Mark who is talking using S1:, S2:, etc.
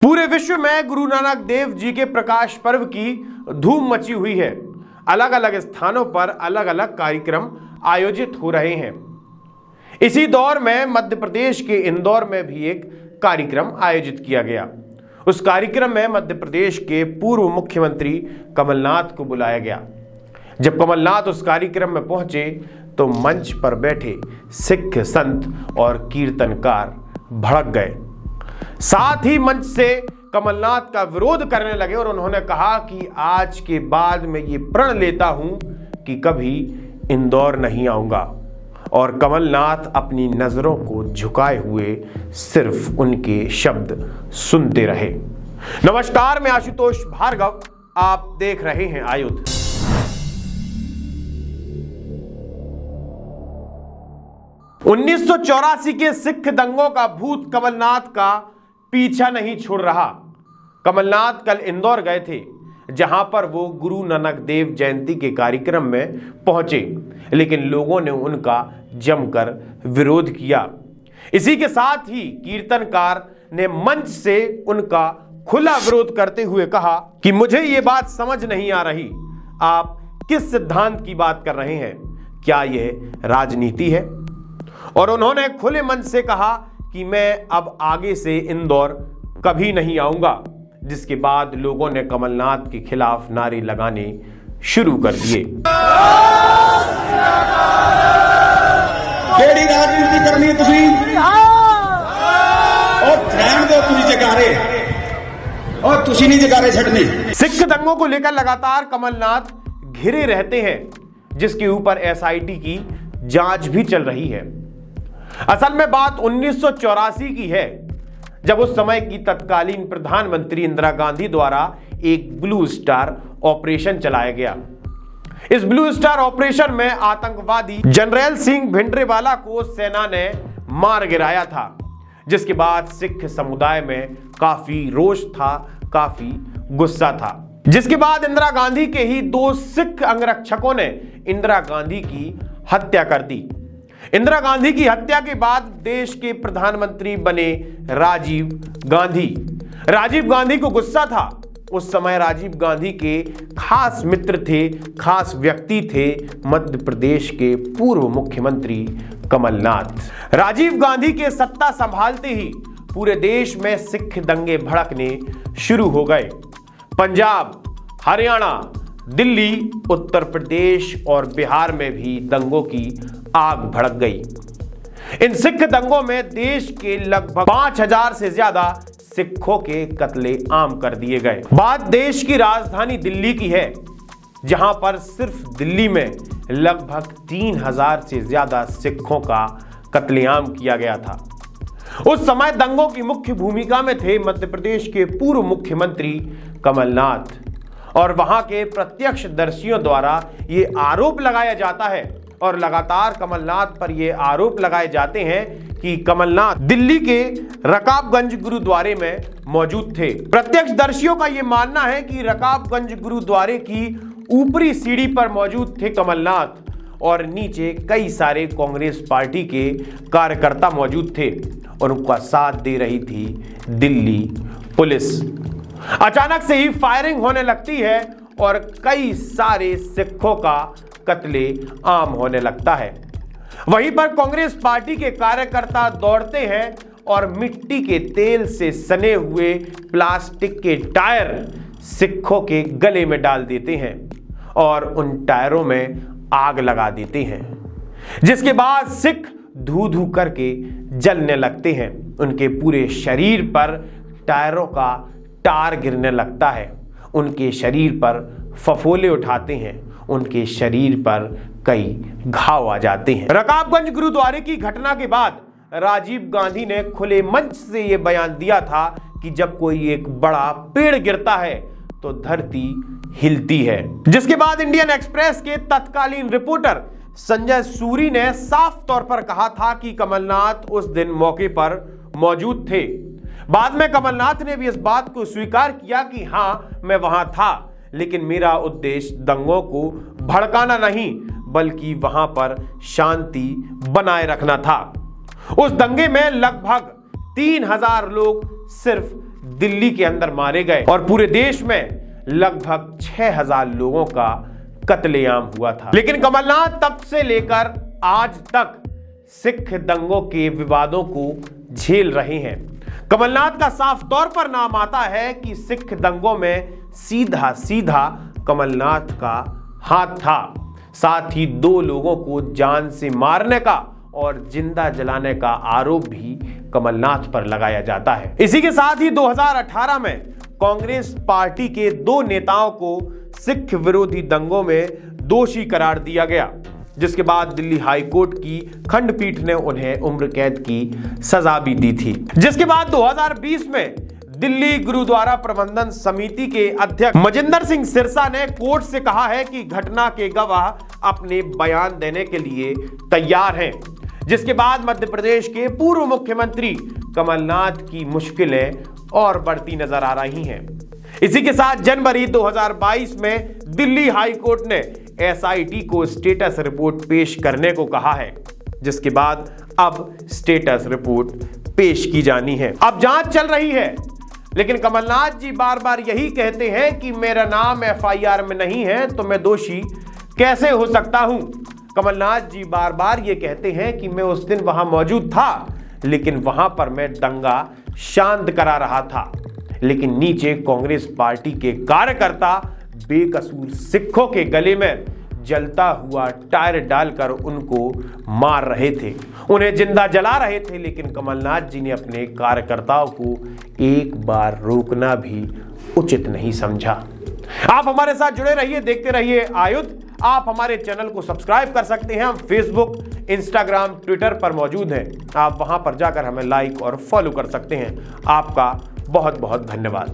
S1: पूरे विश्व में गुरु नानक देव जी के प्रकाश पर्व की धूम मची हुई है। अलग अलग स्थानों पर अलग अलग कार्यक्रम आयोजित हो रहे हैं। इसी दौर में मध्य प्रदेश के इंदौर में भी एक कार्यक्रम आयोजित किया गया। उस कार्यक्रम में मध्य प्रदेश के पूर्व मुख्यमंत्री कमलनाथ को बुलाया गया। जब कमलनाथ उस कार्यक्रम में पहुंचे तो मंच पर बैठे सिख संत और कीर्तनकार भड़क गए। साथ ही मंच से कमलनाथ का विरोध करने लगे और उन्होंने कहा कि आज के बाद मैं ये प्रण लेता हूं कि कभी इंदौर नहीं आऊंगा। और कमलनाथ अपनी नजरों को झुकाए हुए सिर्फ उनके शब्द सुनते रहे। नमस्कार, मैं आशुतोष भार्गव, आप देख रहे हैं आयुध। उन्नीस सौ 84 के सिख दंगों का भूत कमलनाथ का पीछा नहीं छोड़ रहा। कमलनाथ कल इंदौर गए थे, जहां पर वो गुरु नानक देव जयंती के कार्यक्रम में पहुंचे, लेकिन लोगों ने उनका जमकर विरोध किया। इसी के साथ ही कीर्तनकार ने मंच से उनका खुला विरोध करते हुए कहा कि मुझे ये बात समझ नहीं आ रही, आप किस सिद्धांत की बात कर रहे हैं, क्या यह राजनीति है? और उन्होंने खुले मन से कहा कि मैं अब आगे से इंदौर कभी नहीं आऊंगा, जिसके बाद लोगों ने कमलनाथ के खिलाफ नारे लगाने शुरू कर दिए।
S2: केड़ी राजनीति करनी तुसी और रहन दो तुसी जगारे और तुसी नहीं जगारे छड़नी।
S1: सिख दंगों को लेकर लगातार कमलनाथ घिरे रहते हैं, जिसके ऊपर एसआईटी की जांच भी चल रही है। असल में बात 1984 की है, जब उस समय की तत्कालीन प्रधानमंत्री इंदिरा गांधी द्वारा एक ब्लू स्टार ऑपरेशन चलाया गया। इस ब्लू स्टार ऑपरेशन में आतंकवादी जनरल सिंह भिंडरावाला को सेना ने मार गिराया था, जिसके बाद सिख समुदाय में काफी रोष था, काफी गुस्सा था। जिसके बाद इंदिरा गांधी के ही 2 सिख अंगरक्षकों ने इंदिरा गांधी की हत्या कर दी। इंदिरा गांधी की हत्या के बाद देश के प्रधानमंत्री बने राजीव गांधी। राजीव गांधी को गुस्सा था। उस समय राजीव गांधी के खास मित्र थे, खास व्यक्ति थे मध्य प्रदेश के पूर्व मुख्यमंत्री कमलनाथ। राजीव गांधी के सत्ता संभालते ही पूरे देश में सिख दंगे भड़कने शुरू हो गए। पंजाब, हरियाणा, दिल्ली, उत्तर प्रदेश और बिहार में भी दंगों की आग भड़क गई। इन सिख दंगों में देश के लगभग 5000 से ज्यादा सिखों के कत्ले आम कर दिए गए। बात देश की राजधानी दिल्ली की है, जहां पर सिर्फ दिल्ली में लगभग 3000 से ज्यादा सिखों का कत्लेआम किया गया था। उस समय दंगों की मुख्य भूमिका में थे मध्य प्रदेश के पूर्व मुख्यमंत्री कमलनाथ, और वहां के प्रत्यक्षदर्शियों द्वारा यह आरोप लगाया जाता है और लगातार कमलनाथ पर यह आरोप लगाए जाते हैं कि कमलनाथ दिल्ली के रकाबगंज गुरुद्वारे में मौजूद थे। प्रत्यक्षदर्शियों का यह मानना है कि रकाबगंज गुरुद्वारे की ऊपरी सीढ़ी पर मौजूद थे कमलनाथ और नीचे कई सारे कांग्रेस पार्टी के कार्यकर्ता मौजूद थे और उनका साथ दे रही थी दिल्ली पुलिस। अचानक से ही फायरिंग होने लगती है और कई सारे सिखों का कत्ले आम होने लगता है। वहीं पर कांग्रेस पार्टी के कार्यकर्ता दौड़ते हैं और मिट्टी के तेल से सने हुए प्लास्टिक के टायर सिखों के गले में डाल देते हैं और उन टायरों में आग लगा देते हैं, जिसके बाद सिख धू धू करके जलने लगते हैं। उनके पूरे शरीर पर टायरों का टार गिरने लगता है, उनके शरीर पर फफोले उठाते हैं, उनके शरीर पर कई घाव आ जाते हैं। रकाबगंज गुरुद्वारे की घटना के बाद राजीव गांधी ने खुले मंच से यह बयान दिया था कि जब कोई एक बड़ा पेड़ गिरता है तो धरती हिलती है। जिसके बाद इंडियन एक्सप्रेस के तत्कालीन रिपोर्टर संजय सूरी ने साफ तौर पर कहा था कि कमलनाथ उस दिन मौके पर मौजूद थे। बाद में कमलनाथ ने भी इस बात को स्वीकार किया कि हां, मैं वहां था, लेकिन मेरा उद्देश्य दंगों को भड़काना नहीं, बल्कि वहां पर शांति बनाए रखना था। उस दंगे में लगभग 3000 लोग सिर्फ दिल्ली के अंदर मारे गए और पूरे देश में लगभग 6000 लोगों का कत्लेआम हुआ था। लेकिन कमलनाथ तब से लेकर आज तक सिख दंगों के विवादों को झेल रहे हैं। कमलनाथ का साफ तौर पर नाम आता है कि सिख दंगों में सीधा सीधा कमलनाथ का हाथ था। साथ ही 2 लोगों को जान से मारने का और जिंदा जलाने का आरोप भी कमलनाथ पर लगाया जाता है। इसी के साथ ही 2018 में कांग्रेस पार्टी के 2 नेताओं को सिख विरोधी दंगों में दोषी करार दिया गया, जिसके बाद दिल्ली हाई कोर्ट की खंडपीठ ने उन्हें उम्र कैद की सजा भी दी थी। जिसके बाद 2020 में दिल्ली गुरुद्वारा प्रबंधन समिति के अध्यक्ष मजिंदर सिंह सिरसा ने कोर्ट से कहा है कि घटना के गवाह अपने बयान देने के लिए तैयार हैं। जिसके बाद मध्य प्रदेश के पूर्व मुख्यमंत्री कमलनाथ की मुश्किलें और बढ़ती नजर आ रही हैं। इसी के साथ जनवरी 2022 में दिल्ली हाई कोर्ट ने एसआईटी को स्टेटस रिपोर्ट पेश करने को कहा है, जिसके बाद अब स्टेटस रिपोर्ट पेश की जानी है। अब जांच चल रही है, लेकिन कमलनाथ जी बार बार यही कहते हैं कि मेरा नाम एफआईआर में नहीं है तो मैं दोषी कैसे हो सकता हूं। कमलनाथ जी बार बार ये कहते हैं कि मैं उस दिन वहां मौजूद था, लेकिन वहां पर मैं दंगा शांत करा रहा था, लेकिन नीचे कांग्रेस पार्टी के कार्यकर्ता बेकसूर सिखों के गले में जलता हुआ टायर डालकर उनको मार रहे थे, उन्हें जिंदा जला रहे थे। लेकिन कमलनाथ जी ने अपने कार्यकर्ताओं को एक बार रोकना भी उचित नहीं समझा। आप हमारे साथ जुड़े रहिए, देखते रहिए आयुध। आप हमारे चैनल को सब्सक्राइब कर सकते हैं। हम फेसबुक, इंस्टाग्राम, ट्विटर पर मौजूद हैं। आप वहां पर जाकर हमें लाइक और फॉलो कर सकते हैं। आपका बहुत बहुत धन्यवाद।